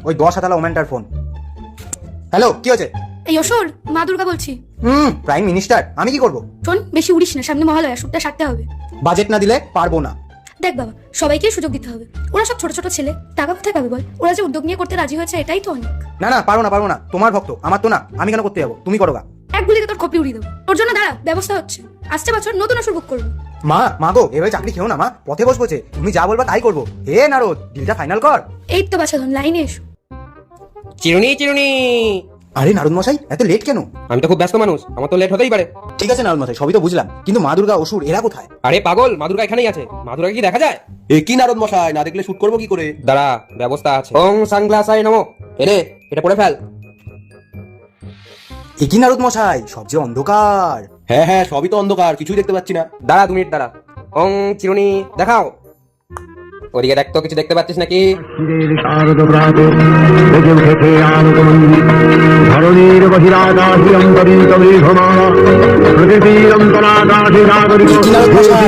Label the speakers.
Speaker 1: ওই 10 হাতালা ওম্যানটার phone. Hello, কি হয়েছে?
Speaker 2: এই অসুর, মা দুর্গা বলছি।
Speaker 1: প্রাইম মিনিস্টার, আমি কি করব?
Speaker 2: শোন, বেশি উড়িস না, সামনে মহালয়া, শুটটা সারতে হবে।
Speaker 1: বাজেট না দিলে পারবো না।
Speaker 2: দেখ বাবা, সবাইকে সুযোগ দিতে হবে। ওরা সব ছোট ছোট ছেলে, টাকা কোথায় পাবে বল? ওরা যে উদ্যোগ নিয়ে করতে রাজি হয়েছে, এটাই তো অনেক।
Speaker 1: না না, পারবো না। তোমার ভক্ত, আমার তো না। আমি কেন করতে যাবো? তুমি করো গা।
Speaker 2: এক গুলিতে তোর খপড়ি উড়িয়ে দেবো। তোর জন্য দাঁড়া, ব্যবস্থা হচ্ছে। আসছে বছর নতুন অসুর বুক করবো।
Speaker 1: মা গো, এভাবে চাকরি খেও না মা, পথে বসবো। তুমি যা বলবা তাই করবো। হে নারদ, ডিলটা ফাইনাল কর।
Speaker 2: এই তো বাছাধন, লাইনে এসো।
Speaker 3: চিরুনি।
Speaker 1: আরে নারদ মশাই, এত লেট কেন?
Speaker 3: আমি তো খুব ব্যস্ত মানুষ, আমার তো লেট হতেই পারে।
Speaker 1: ঠিক আছে নারদ মশাই, সবই তো বুঝলাম, কিন্তু মা দুর্গা অসুর এরা কোথায়?
Speaker 3: আরে পাগল, মা দুর্গা এখানেই আছে। মা দুর্গা কি দেখা যায়?
Speaker 4: এ কি নারদ মশাই, না দেখলে শুট করবো কি করে?
Speaker 3: দাঁড়া, ব্যবস্থা আছে। ওং সানগ্লাসায় নমো। এরে, এটা পড়ে ফেল।
Speaker 1: এ কি নারদ মশাই, সব যে অন্ধকার।
Speaker 4: হ্যাঁ, সবই তো অন্ধকার, কিছুই দেখতে পাচ্ছি না।
Speaker 3: দাঁড়া 2 মিনিট দাঁড়া। ওং চিরুনি দেখাও। ওদিকে দেখ তো, কিছু দেখতে পাচ্ছিস নাকি?
Speaker 5: ধরণীর বহিরাকাশে অন্তরিত মেঘমালা প্রকৃতির অন্তরাকাশে
Speaker 1: কি নারদ মশাই,